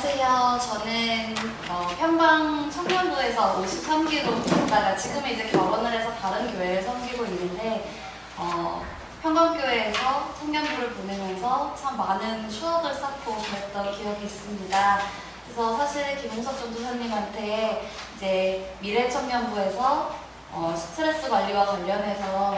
안녕하세요. 저는 평방 청년부에서 53기로 있다가 지금은 이제 결혼을 해서 다른 교회를 섬기고 있는데 평강교회에서 청년부를 보내면서 참 많은 추억을 쌓고 그랬던 기억이 있습니다. 그래서 사실 김홍석 전도사님한테 이제 미래청년부에서 스트레스 관리와 관련해서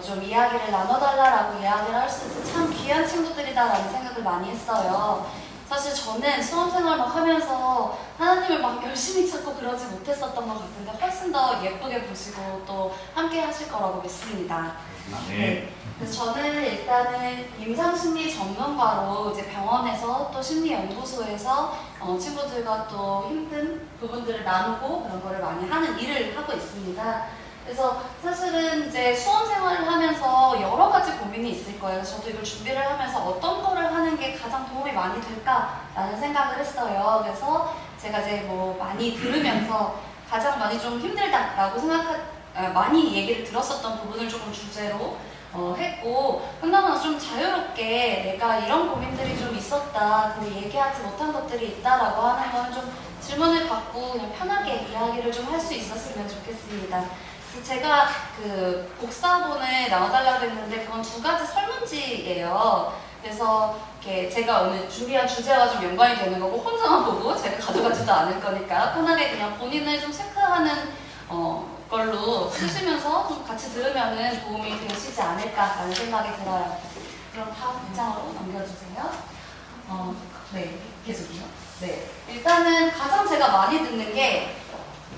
좀 이야기를 나눠달라고 이야기를 할 수 있어서 참 귀한 친구들이다라는 생각을 많이 했어요. 사실 저는 수험생활 막 하면서 하나님을 막 열심히 찾고 그러지 못했었던 것 같은데 훨씬 더 예쁘게 보시고 또 함께 하실 거라고 믿습니다. 네. 그래서 저는 일단은 임상심리 전문가로 이제 병원에서 또 심리연구소에서 친구들과 또 힘든 부분들을 나누고 그런 거를 많이 하는 일을 하고 있습니다. 그래서 사실은 이제 수험 생활을 하면서 여러 가지 고민이 있을 거예요. 저도 이걸 준비를 하면서 어떤 거를 하는 게 가장 도움이 많이 될까라는 생각을 했어요. 그래서 제가 이제 뭐 많이 들으면서 가장 많이 좀 힘들다라고 많이 얘기를 들었었던 부분을 조금 주제로 했고, 끝나고 나서 좀 자유롭게 내가 이런 고민들이 좀 있었다, 근데 얘기하지 못한 것들이 있다라고 하는 건 좀 질문을 받고 그냥 편하게 이야기를 좀 할 수 있었으면 좋겠습니다. 제가 그 복사본을 나와달라고 했는데 그건 두 가지 설문지예요. 그래서 이렇게 제가 오늘 준비한 주제와 좀 연관이 되는 거고 혼자만 보고 제가 가져가지도 않을 거니까 편하게 그냥 본인을 좀 체크하는 걸로 쓰시면서 좀 같이 들으면은 도움이 되시지 않을까라는 생각이 들어요. 그럼 다음 문장으로 넘겨주세요. 네, 계속이요. 네, 일단은 가장 제가 많이 듣는 게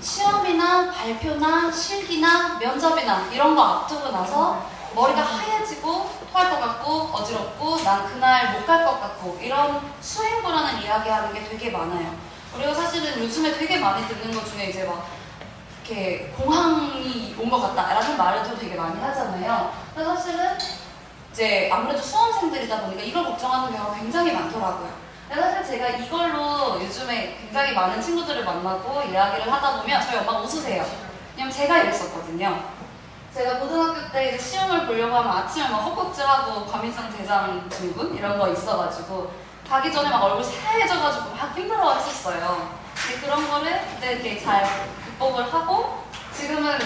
시험이나 발표나 실기나 면접이나 이런 거 앞두고 나서 머리가 하얘지고 토할 것 같고 어지럽고 난 그날 못 갈 것 같고 이런 수행불안을 이야기하는 게 되게 많아요. 그리고 사실은 요즘에 되게 많이 듣는 것 중에 이제 막 이렇게 공황이 온 것 같다라는 말을 되게 많이 하잖아요. 그래서 사실은 이제 아무래도 수험생들이다 보니까 이걸 걱정하는 경우가 굉장히 많더라고요. 사실 제가 이걸로 요즘에 굉장히 많은 친구들을 만나고 이야기를 하다 보면 저희 엄마가 웃으세요. 왜냐면 제가 이랬었거든요. 제가 고등학교 때 이제 시험을 보려고 하면 아침에 막 헛곡질하고 과민성 대장 증후군 이런 거 있어가지고 가기 전에 막 얼굴 새해져가지고 막 힘들어 했었어요. 근데 그런 거를 그때 이렇게 잘 극복을 하고 지금은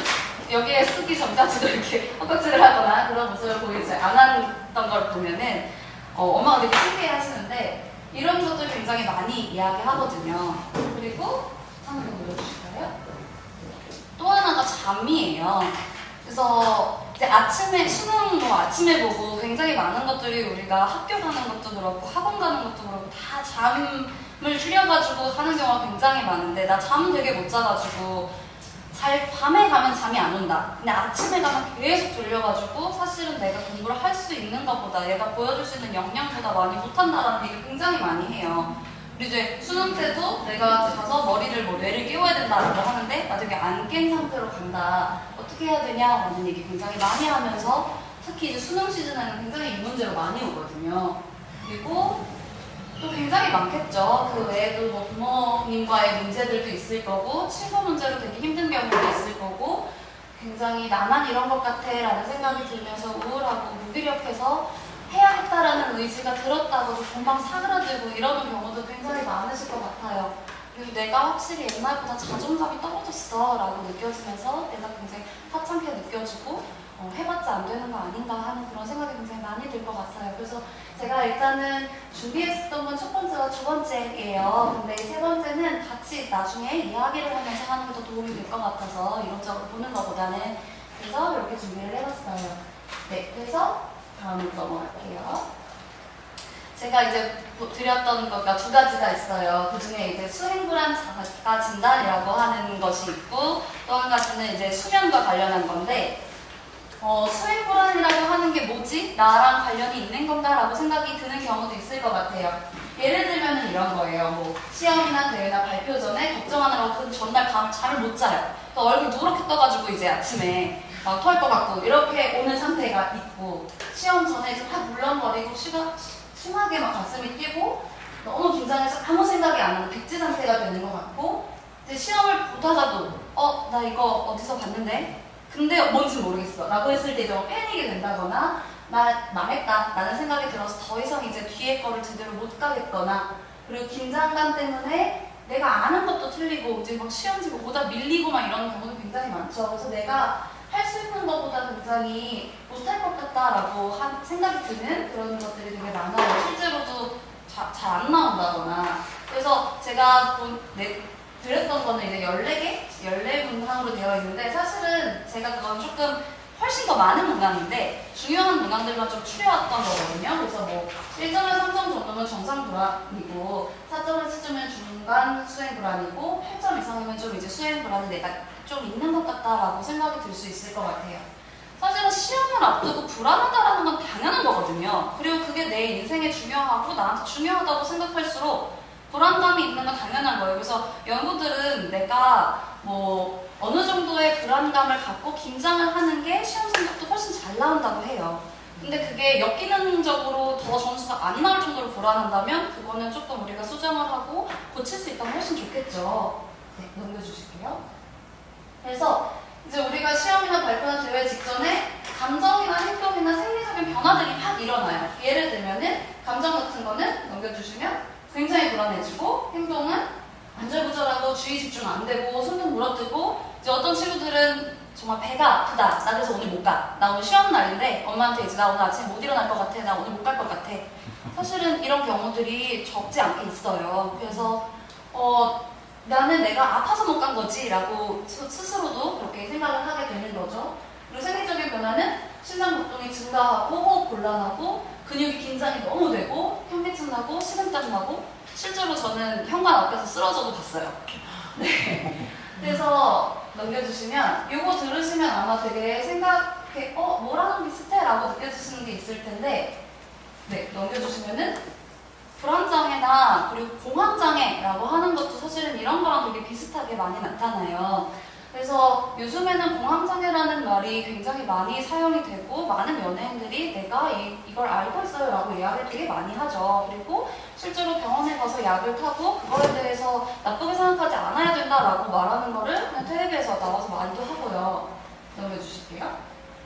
여기에 쓰기 전까지도 이렇게 헛곡질을 하거나 그런 모습을 보이지 않았던 걸 보면은 엄마가 되게 신기해 하시는데 이런 것들 굉장히 많이 이야기하거든요. 그리고 하나 더 눌러주실까요? 또 하나가 잠이에요. 그래서 이제 아침에 수능 아침에 보고 굉장히 많은 것들이 우리가 학교 가는 것도 그렇고 학원 가는 것도 그렇고 다 잠을 줄여가지고 하는 경우가 굉장히 많은데 나 잠 되게 못 자가지고 밤에 가면 잠이 안 온다. 근데 아침에 가면 계속 졸려가지고 사실은 내가 공부를 할 수 있는 것보다 내가 보여줄 수 있는 역량보다 많이 못한다라는 얘기를 굉장히 많이 해요. 그리고 이제 수능 때도 내가 가서 뇌를 깨워야 된다라고 하는데 나중에 안 깬 상태로 간다. 어떻게 해야 되냐라는 얘기 굉장히 많이 하면서 특히 이제 수능 시즌에는 굉장히 이 문제로 많이 오거든요. 그리고 또 굉장히 많겠죠. 그 외에도 뭐 부모님과의 문제들도 있을 거고 친구 문제로 되게 힘든 경우도 있을 거고 굉장히 나만 이런 것 같아 라는 생각이 들면서 우울하고 무기력해서 해야겠다라는 의지가 들었다고도 금방 사그라들고 이러는 경우도 굉장히 많으실 것 같아요. 그리고 내가 확실히 옛날보다 자존감이 떨어졌어 라고 느껴지면서 내가 굉장히 하찮게 느껴지고 해봤자 안 되는 거 아닌가 하는 그런 생각이 굉장히 많이 들 것 같아요. 그래서 제가 일단은 준비했었던 건 첫 번째와 두 번째예요. 근데 세 번째는 같이 나중에 이야기를 하면서 하는 게 더 도움이 될 것 같아서 이런저런 보는 것보다는 그래서 이렇게 준비를 해봤어요. 네, 그래서 다음으로 넘어갈게요. 제가 이제 드렸던 것가 두 가지가 있어요. 그 중에 이제 수행불안 자가 진단이라고 하는 것이 있고 또 한 가지는 이제 수면과 관련한 건데 수행불안이라고 하는 게 뭐지? 나랑 관련이 있는 건가? 라고 생각이 드는 경우도 있을 것 같아요. 예를 들면 이런 거예요. 뭐 시험이나 대회나 발표 전에 걱정하느라고 그 전날 밤 잠을 못 자요. 또 얼굴 누렇게 떠가지고 이제 아침에 막 토할 것 같고 이렇게 오는 상태가 있고 시험 전에 이제 확 물렁거리고 심하게 막 가슴이 뛰고 너무 긴장해서 아무 생각이 안 나는 백지 상태가 되는 것 같고 이제 시험을 보다가도 나 이거 어디서 봤는데? 근데 뭔지 모르겠어 라고 했을 때 이제 패닉이 된다거나 나 망했다 라는 생각이 들어서 더 이상 이제 뒤에 거를 제대로 못 가겠거나 그리고 긴장감 때문에 내가 아는 것도 틀리고 이제 막 시험지고 보다 밀리고 막 이런 경우도 굉장히 많죠. 그래서 내가 할 수 있는 것보다 굉장히 못할 것 같다라고 생각이 드는 그런 것들이 되게 많아요. 실제로도 잘 안 나온다거나. 그래서 제가 드렸던 거는 이제 14문항으로 되어 있는데 사실은 제가 그건 조금 훨씬 더 많은 문항인데 중요한 문항들만 좀 추려왔던 거거든요. 그래서 뭐 1점에서 3점 정도면 정상 불안이고 4점에서 7점은 중간 수행 불안이고 8점 이상이면 좀 이제 수행 불안이 내가 좀 있는 것 같다라고 생각이 들 수 있을 것 같아요. 사실은 시험을 앞두고 불안하다라는 건 당연한 거거든요. 그리고 그게 내 인생에 중요하고 나한테 중요하다고 생각할수록 불안감이 있는 건 당연한 거예요. 그래서 연구들은 내가 뭐 어느 정도의 불안감을 갖고 긴장을 하는 게 시험 성적도 훨씬 잘 나온다고 해요. 근데 그게 역기능적으로 더 점수가 안 나올 정도로 불안한다면 그거는 조금 우리가 수정을 하고 고칠 수 있다면 훨씬 좋겠죠. 네, 넘겨주실게요. 그래서 이제 우리가 시험이나 발표나 대회 직전에 감정이나 행동이나 생리적인 변화들이 확 일어나요. 예를 들면은 감정 같은 거는 넘겨주시면 굉장히 불안해지고 행동은 안절부절하고 주의 집중 안 되고 손등 물어뜨고 이제 어떤 친구들은 정말 배가 아프다. 나 그래서 오늘 못 가. 나 오늘 시험 날인데 엄마한테 이제 나 오늘 아침에 못 일어날 것 같아. 나 오늘 못 갈 것 같아. 사실은 이런 경우들이 적지 않게 있어요. 그래서 나는 내가 아파서 못 간 거지 라고 스스로도 그렇게 생각을 하게 되는 거죠. 그리고 생리적인 변화는 심장搏동이 증가하고 호흡 곤란하고 근육이 긴장이 너무 되고 현기증 나고 식은땀 나고 실제로 저는 현관 앞에서 쓰러져도 봤어요. 네. 그래서 넘겨주시면 이거 들으시면 아마 되게 생각해 뭐랑 비슷해? 라고 느껴지시는 게 있을 텐데 네, 넘겨주시면은 불안장애나 그리고 공황장애라고 하는 것도 사실은 이런 거랑 되게 비슷하게 많이 나타나요. 그래서 요즘에는 공황장애라는 말이 굉장히 많이 사용이 되고 많은 연예인들이 내가 이걸 알고 있어요 라고 이야기를 되게 많이 하죠. 그리고 실제로 병원에 가서 약을 타고 그거에 대해서 나쁘게 생각하지 않아야 된다라고 말하는 거를 그냥 텔레비에서 나와서 많이도 하고요. 넘겨주실게요.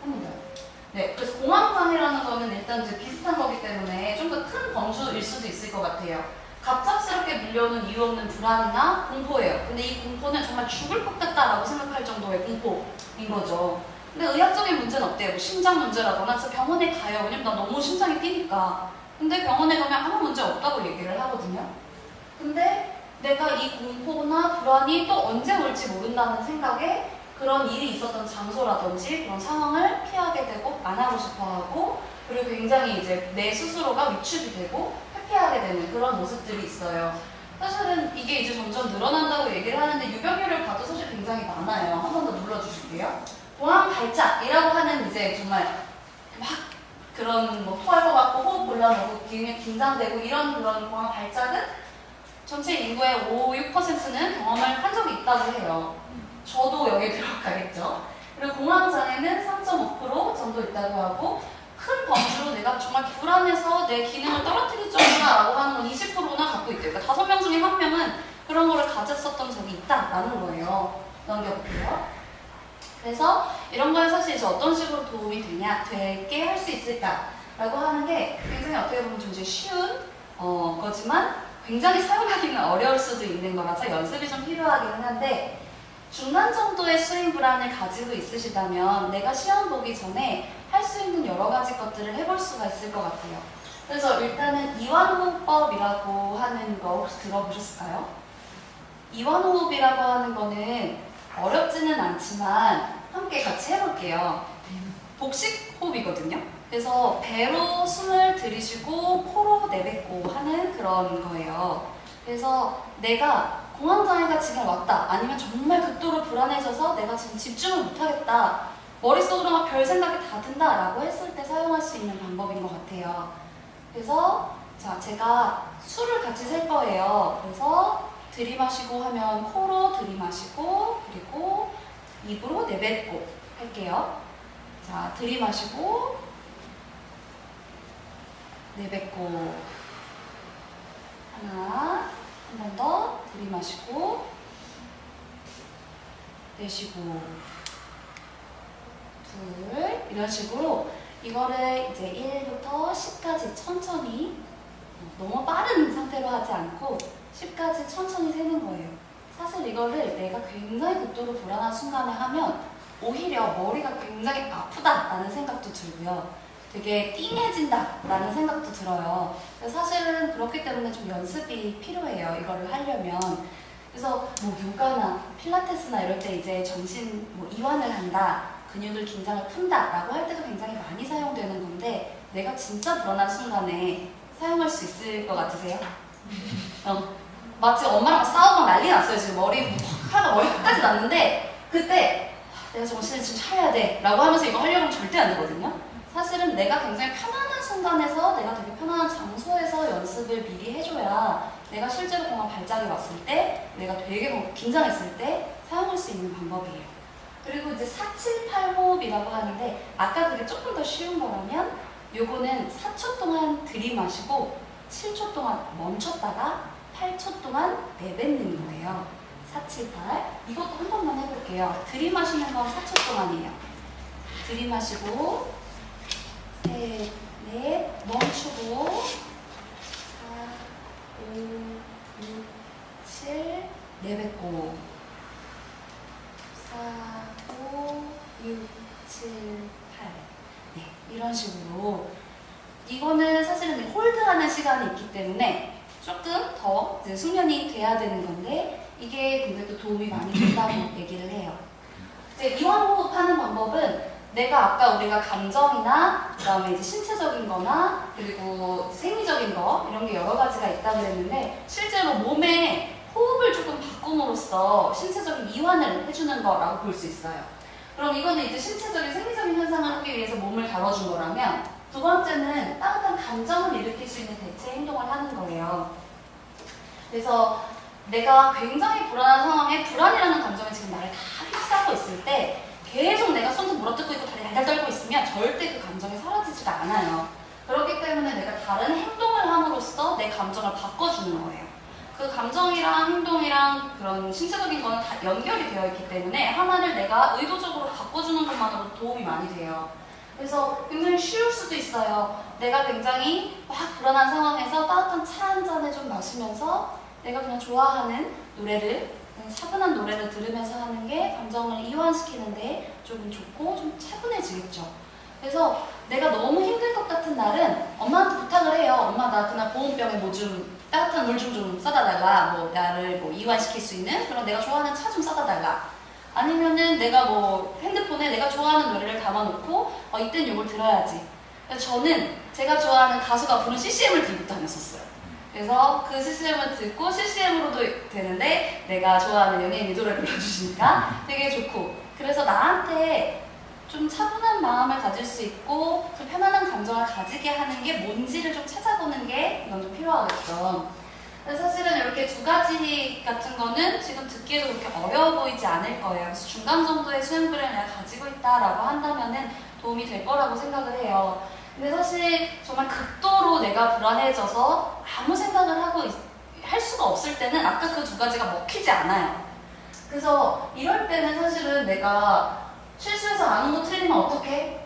한 번 더요. 네, 그래서 공황장애라는 거는 일단 이제 비슷한 거기 때문에 좀 더 큰 범주일 수도 있을 것 같아요. 갑작스럽게 밀려오는 이유 없는 불안이나 공포예요. 근데 이 공포는 정말 죽을 것 같다라고 생각할 정도의 공포인 거죠. 근데 의학적인 문제는 어때요? 뭐 심장 문제라거나 그래서 병원에 가요. 왜냐면 나 너무 심장이 뛰니까. 근데 병원에 가면 아무 문제 없다고 얘기를 하거든요. 근데 내가 이 공포나 불안이 또 언제 올지 모른다는 생각에 그런 일이 있었던 장소라든지 그런 상황을 피하게 되고 안 하고 싶어 하고 그리고 굉장히 이제 내 스스로가 위축이 되고 회피하게 되는 그런 모습들이 있어요. 사실은 이게 이제 점점 늘어난다고 얘기를 하는데 유병률을 봐도 사실 굉장히 많아요. 한 번 더 눌러주실게요. 공황 발작이라고 하는 이제 정말 막 그런 뭐 토할 것 같고 호흡 곤란하고 긴장되고 이런 그런 공황 발작은 전체 인구의 6%는 경험을 한 적이 있다고 해요. 저도 여기에 들어가겠죠. 그리고 공황장애는 3.5% 정도 있다고 하고 큰 범주로 내가 정말 불안해서 내 기능을 떨어뜨릴 정도라고 하는 건 20%나 갖고 있대요. 그러니까 5명 중에 1명은 그런 거를 가졌었던 적이 있다라는 거예요. 넘겨볼게요. 그래서 이런 거에 사실 이제 어떤 식으로 도움이 되게 할 수 있을까라고 하는 게 굉장히 어떻게 보면 좀 이제 쉬운 거지만 굉장히 사용하기는 어려울 수도 있는 거라서 연습이 좀 필요하기는 한데 중간 정도의 수행 불안을 가지고 있으시다면 내가 시험 보기 전에 할 수 있는 여러 가지 것들을 해볼 수가 있을 것 같아요. 그래서 일단은 이완호흡법이라고 하는 거 혹시 들어보셨을까요? 이완호흡이라고 하는 거는 어렵지는 않지만 함께 같이 해볼게요. 복식호흡이거든요. 그래서 배로 숨을 들이쉬고 코로 내뱉고 하는 그런 거예요. 그래서 내가 공황장애가 지금 왔다 아니면 정말 극도로 불안해져서 내가 지금 집중을 못하겠다 머릿속으로 막 별 생각이 다 든다 라고 했을 때 사용할 수 있는 방법인 것 같아요. 그래서 자 제가 술을 같이 셀 거예요. 그래서 들이마시고 하면 코로 들이마시고 그리고 입으로 내뱉고 할게요. 자 들이마시고 내뱉고 하나 한 번 더 들이마시고 내쉬고 둘 이런 식으로 이거를 이제 1부터 10까지 천천히 너무 빠른 상태로 하지 않고 10까지 천천히 세는 거예요. 사실 이거를 내가 굉장히 극도로 불안한 순간에 하면 오히려 머리가 굉장히 아프다라는 생각도 들고요. 되게 띵해진다라는 생각도 들어요. 사실은 그렇기 때문에 좀 연습이 필요해요. 이거를 하려면. 그래서 뭐 요가나 필라테스나 이럴 때 이제 정신 뭐 이완을 한다, 근육을 긴장을 푼다라고 할 때도 굉장히 많이 사용되는 건데 내가 진짜 불안한 순간에 사용할 수 있을 것 같으세요? 마치 엄마랑 싸우고 난리 났어요. 지금 머리 끝까지 났는데 그때 내가 정신을 좀 차려야 돼 라고 하면서 이거 하려고 하면 절대 안 되거든요. 사실은 내가 굉장히 편안한 순간에서 내가 되게 편안한 장소에서 연습을 미리 해줘야 내가 실제로 공항 발작이 왔을 때 내가 되게 긴장했을 때 사용할 수 있는 방법이에요. 그리고 이제 478 호흡이라고 하는데 아까 그게 조금 더 쉬운 거라면 요거는 4초 동안 들이마시고 7초 동안 멈췄다가 8초 동안 내뱉는 거예요. 478. 이것도 한 번만 해볼게요. 들이마시는 건 4초 동안이에요. 들이마시고 셋, 넷, 멈추고 4, 5, 6, 7, 내뱉고 4, 5, 6, 7, 8. 네, 이런 식으로 이거는 사실은 홀드하는 시간이 있기 때문에 조금 더 이제 숙련이 돼야 되는 건데 이게 근데 또 도움이 많이 된다고 얘기를 해요. 이제 이완호흡하는 방법은 내가 아까 우리가 감정이나 그다음에 이제 신체적인 거나 그리고 생리적인 거 이런 게 여러 가지가 있다고 했는데 실제로 몸에 호흡을 조금 바꿈으로써 신체적인 이완을 해주는 거라고 볼 수 있어요. 그럼 이거는 이제 신체적인 생리적인 현상을 하기 위해서 몸을 다뤄준 거라면 두 번째는 따뜻한 감정을 일으킬 수 있는 대체 행동을 하는 거예요. 그래서 내가 굉장히 불안한 상황에 불안이라는 감정이 지금 나를 다 휩싸고 있을 때 계속 내가 손도 물어뜯고 있고 다리 달달 떨고 있으면 절대 그 감정이 사라지지가 않아요. 그렇기 때문에 내가 다른 행동을 함으로써 내 감정을 바꿔주는 거예요. 그 감정이랑 행동이랑 그런 신체적인 거는 다 연결이 되어 있기 때문에 하나를 내가 의도적으로 바꿔주는 것만으로도 도움이 많이 돼요. 그래서 굉장히 쉬울 수도 있어요. 내가 굉장히 막 불안한 상황에서 따뜻한 차 한 잔을 좀 마시면서 내가 그냥 좋아하는 노래를, 그냥 차분한 노래를 들으면서 하는 게 감정을 이완시키는데 조금 좋고 좀 차분해지겠죠. 그래서 내가 너무 힘들 것 같은 날은 엄마한테 부탁을 해요. 엄마 나 그날 보온병에 뭐 좀 따뜻한 물 좀 싸다 달라. 뭐 나를 뭐 이완시킬 수 있는 그런 내가 좋아하는 차 좀 싸다 달라. 아니면은 내가 뭐 핸드폰에 내가 좋아하는 노래를 담아놓고 이땐 이걸 들어야지. 그래서 저는 제가 좋아하는 가수가 부른 CCM을 들고 다녔었어요. 그래서 그 CCM을 듣고 CCM으로도 되는데 내가 좋아하는 연예인이 노래를 불러주시니까 되게 좋고 그래서 나한테 좀 차분한 마음을 가질 수 있고 좀 편안한 감정을 가지게 하는 게 뭔지를 좀 찾아보는 게 이건 좀 필요하겠죠. 사실은 이렇게 두 가지 같은 거는 지금 듣기에도 그렇게 어려워 보이지 않을 거예요. 그래서 중간 정도의 수행불을 내가 가지고 있다라고 한다면은 도움이 될 거라고 생각을 해요. 근데 사실 정말 극도로 내가 불안해져서 아무 생각을 할 수가 없을 때는 아까 그 두 가지가 먹히지 않아요. 그래서 이럴 때는 사실은 내가 실수해서 아는 거 틀리면 어떡해?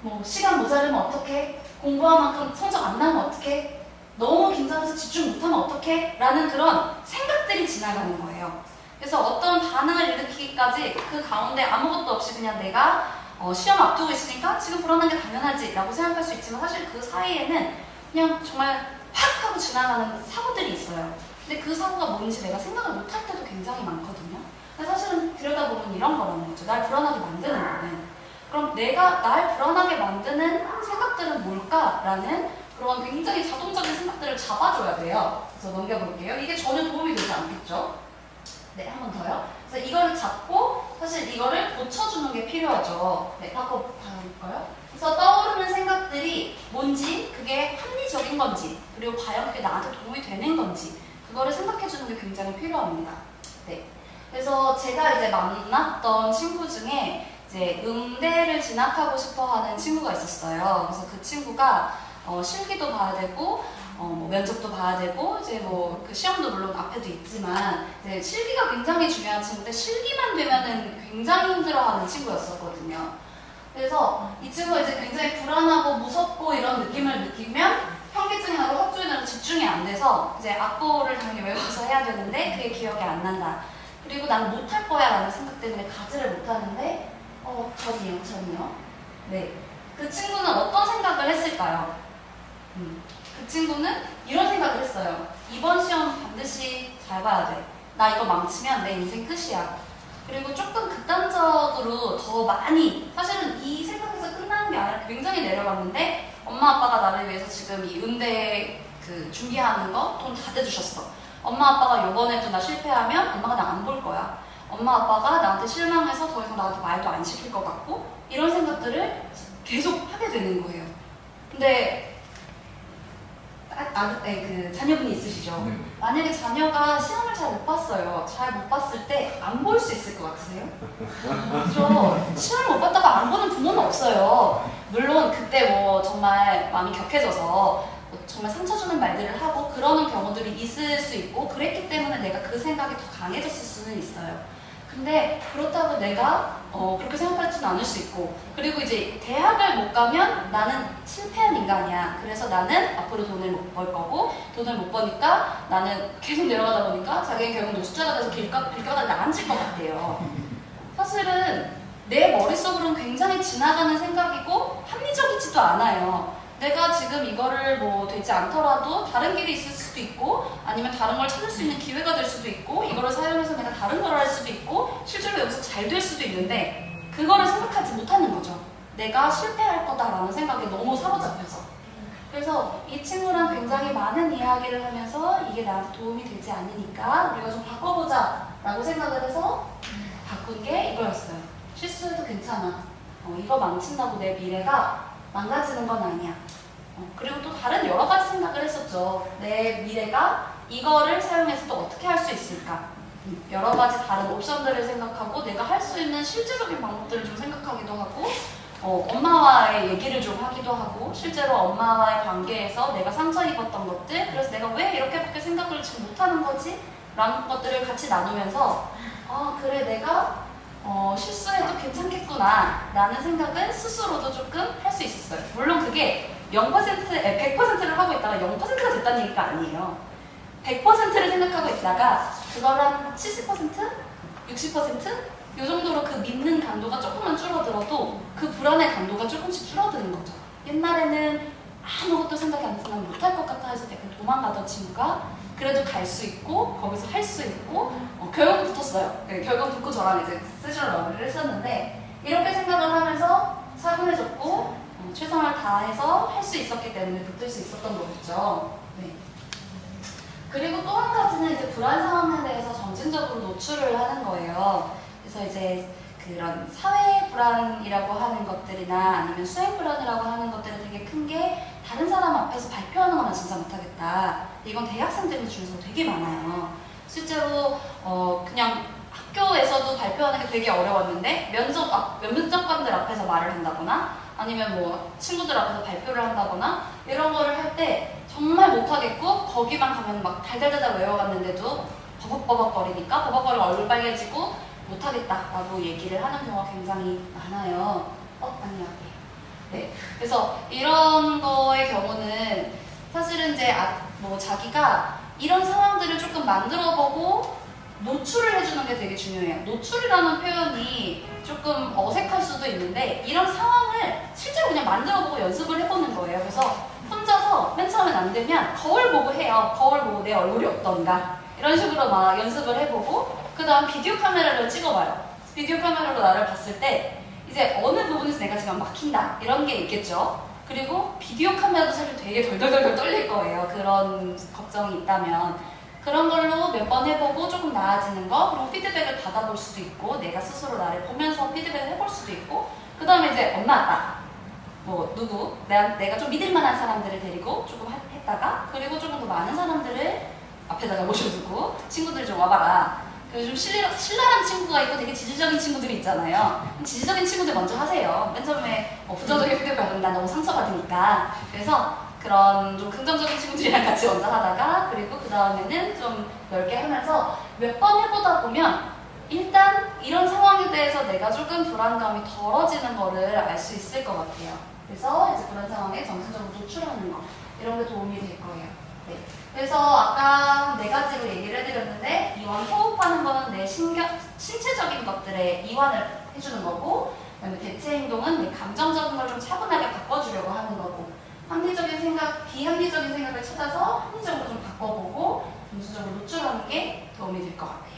뭐 시간 모자르면 어떡해? 공부한 만큼 성적 안 나면 어떡해? 너무 긴장해서 집중 못하면 어떡해? 라는 그런 생각들이 지나가는 거예요. 그래서 어떤 반응을 일으키기까지 그 가운데 아무것도 없이 그냥 내가 시험 앞두고 있으니까 지금 불안한 게 당연하지 라고 생각할 수 있지만 사실 그 사이에는 그냥 정말 확 하고 지나가는 사고들이 있어요. 근데 그 사고가 뭔지 내가 생각을 못할 때도 굉장히 많거든요. 근데 사실은 들여다보면 이런 거라는 거죠. 날 불안하게 만드는 거는. 그럼 내가 날 불안하게 만드는 생각들은 뭘까라는 그런 굉장히 자동적인 생각들을 잡아줘야 돼요. 그래서 넘겨볼게요. 이게 전혀 도움이 되지 않겠죠? 네, 한 번 더요. 그래서 이거를 잡고 사실 이거를 고쳐주는 게 필요하죠. 네, 바꿔볼까요? 그래서 떠오르는 생각들이 뭔지, 그게 합리적인 건지, 그리고 과연 그게 나한테 도움이 되는 건지, 그거를 생각해주는 게 굉장히 필요합니다. 네. 그래서 제가 이제 만났던 친구 중에 이제 음대를 진학하고 싶어 하는 친구가 있었어요. 그래서 그 친구가 실기도 봐야 되고, 뭐 면접도 봐야 되고, 이제 뭐 그 시험도 물론 앞에도 있지만, 이제 실기가 굉장히 중요한 친구인데, 실기만 되면은 굉장히 힘들어하는 친구였었거든요. 그래서 이 친구가 이제 굉장히 불안하고 무섭고 이런 느낌을 느끼면 현기증이나 학주에는 집중이 안 돼서 이제 악보를 당연히 외워서 해야 되는데 그게 기억이 안 난다. 그리고 나는 못할 거야 라는 생각 때문에 가지를 못하는데 전이요. 네. 그 친구는 어떤 생각을 했을까요? 그 친구는 이런 생각을 했어요. 이번 시험 반드시 잘 봐야 돼. 나 이거 망치면 내 인생 끝이야. 그리고 조금 극단적으로 더 많이, 사실은 이 생각에서 끝나는 게 아니라 굉장히 내려갔는데 엄마 아빠가 나를 위해서 지금 이 음대 그 준비하는 거 돈 다 대주셨어. 엄마 아빠가 요번에도 나 실패하면 엄마가 나 안 볼 거야. 엄마 아빠가 나한테 실망해서 더 이상 나한테 말도 안 시킬 것 같고 이런 생각들을 계속 하게 되는 거예요. 근데 그 자녀분이 있으시죠? 네. 만약에 자녀가 시험을 잘 못 봤어요. 잘 못 봤을 때 안 볼 수 있을 것 같으세요? 그죠? 시험을 못 봤다가 안 보는 부모는 없어요. 물론 그때 뭐 정말 마음이 격해져서 뭐 정말 상처 주는 말들을 하고 그러는 경우들이 있을 수 있고 그랬기 때문에 내가 그 생각이 더 강해졌을 수는 있어요. 근데 그렇다고 내가 그렇게 생각하지는 않을 수 있고 그리고 이제 대학을 못 가면 나는 실패한 인간이야. 그래서 나는 앞으로 돈을 못 벌 거고 돈을 못 버니까 나는 계속 내려가다 보니까 자기는 결국 노숙자가 돼서 길가다가 앉을 것 같아요. 사실은 내 머릿속으로는 굉장히 지나가는 생각이고 합리적이지도 않아요. 내가 지금 이거를 뭐 되지 않더라도 다른 길이 있을 수도 있고 아니면 다른 걸 찾을 수 있는 기회가 될 수도 있고 이거를 사용해서 내가 다른 걸 할 수도 있고 실제로 여기서 잘 될 수도 있는데 그거를 생각하지 못하는 거죠. 내가 실패할 거다라는 생각에 너무 사로잡혀서. 그래서 이 친구랑 굉장히 많은 이야기를 하면서 이게 나한테 도움이 되지 않으니까 우리가 좀 바꿔보자 라고 생각을 해서 바꾼 게 이거였어요. 실수해도 괜찮아. 이거 망친다고 내 미래가 망가지는 건 아니야. 그리고 또 다른 여러 가지 생각을 했었죠. 내 미래가 이거를 사용해서 또 어떻게 할 수 있을까? 여러 가지 다른 옵션들을 생각하고 내가 할 수 있는 실제적인 방법들을 좀 생각하기도 하고 엄마와의 얘기를 좀 하기도 하고 실제로 엄마와의 관계에서 내가 상처 입었던 것들 그래서 내가 왜 이렇게밖에 생각을 지금 못하는 거지? 라는 것들을 같이 나누면서 그래 내가 실수해도 괜찮겠구나 라는 생각을 스스로도 조금 할 수 있었어요. 물론 그게 100%를 하고 있다가 0%가 됐다는 얘기가 아니에요. 100%를 생각하고 있다가 그걸 한 70%? 60%? 이 정도로 그 믿는 강도가 조금만 줄어들어도 그 불안의 강도가 조금씩 줄어드는 거죠. 옛날에는 아무것도 생각이 안 나서 난 못할 것 같아 해서 약간 도망가던 친구가 그래도 갈 수 있고 거기서 할 수 있고 결국은 붙었어요. 네, 결국은 붙고 저랑 이제 스스로 마무리를 했었는데 이렇게 생각을 하면서 차분해졌고 최선을 다해서 할 수 있었기 때문에 붙을 수 있었던 거겠죠. 네. 그리고 또 한 가지는 이제 불안 상황에 대해서 점진적으로 노출을 하는 거예요. 그래서 이제 그런 사회 불안이라고 하는 것들이나 아니면 수행 불안이라고 하는 것들이 되게 큰 게 다른 사람 앞에서 발표하는 거나 진짜 못하겠다. 이건 대학생들 중에서 되게 많아요. 실제로 그냥 학교에서도 발표하는 게 되게 어려웠는데 면접관들 앞에서 말을 한다거나 아니면 뭐 친구들 앞에서 발표를 한다거나 이런 거를 할 때 정말 못하겠고 거기만 가면 막 달달달달 외워갔는데도 버벅버벅거리니까 버벅거리고 얼굴 빨개지고 못하겠다라고 얘기를 하는 경우가 굉장히 많아요. 아니야. 네. 그래서 이런 거의 경우는 사실은 이제 뭐 자기가 이런 상황들을 조금 만들어보고 노출을 해주는 게 되게 중요해요. 노출이라는 표현이 조금 어색할 수도 있는데 이런 상황을 실제로 그냥 만들어보고 연습을 해보는 거예요. 그래서 혼자서 맨 처음엔 안 되면 거울 보고 해요. 거울 보고 내 얼굴이 어떤가 이런 식으로 막 연습을 해보고 그 다음 비디오 카메라를 찍어봐요. 비디오 카메라로 나를 봤을 때 이제 어느 부분에서 내가 지금 막힌다 이런 게 있겠죠. 그리고 비디오 카메라도 사실 되게 덜덜덜 떨릴 거예요. 그런 걱정이 있다면 그런 걸로 몇 번 해보고 조금 나아지는 거 그리고 피드백을 받아볼 수도 있고 내가 스스로 나를 보면서 피드백을 해볼 수도 있고 그 다음에 이제 엄마 아빠 뭐 누구 내가 좀 믿을 만한 사람들을 데리고 조금 했다가 그리고 조금 더 많은 사람들을 앞에다가 모셔두고 친구들 좀 와봐라. 그리고 좀 신랄한 친구가 있고 되게 지질적인 친구들이 있잖아요. 지질적인 친구들 먼저 하세요. 맨 처음에 부정적인 피드백 받으면 난 너무 상처받으니까. 그래서 그런 좀 긍정적인 친구들이랑 같이 먼저 하다가 그리고 그 다음에는 좀 넓게 하면서 몇 번 해보다 보면 일단 이런 상황에 대해서 내가 조금 불안감이 덜어지는 거를 알 수 있을 것 같아요. 그래서 이제 그런 상황에 정신적으로 노출하는 거 이런 게 도움이 될 거예요. 네. 그래서 아까 네 가지로 얘기를 해드렸는데 이완 호흡하는 거는 내 신체적인 것들에 이완을 해주는 거고 그다음에 대체 행동은 내 감정적인 걸 좀 차분하게 바꿔주려고 하는 거고 합리적인 생각, 비합리적인 생각을 찾아서 합리적으로 좀 바꿔보고 정신적으로 노출하는 게 도움이 될 것 같아요.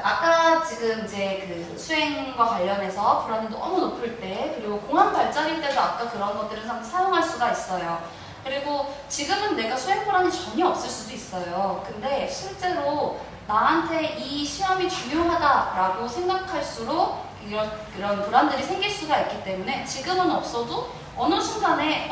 아까 지금 이제 그 수행과 관련해서 불안이 너무 높을 때 그리고 공황 발작일 때도 아까 그런 것들을 사용할 수가 있어요. 그리고 지금은 내가 수행 불안이 전혀 없을 수도 있어요. 근데 실제로 나한테 이 시험이 중요하다라고 생각할수록 그런 불안들이 생길 수가 있기 때문에 지금은 없어도 어느 순간에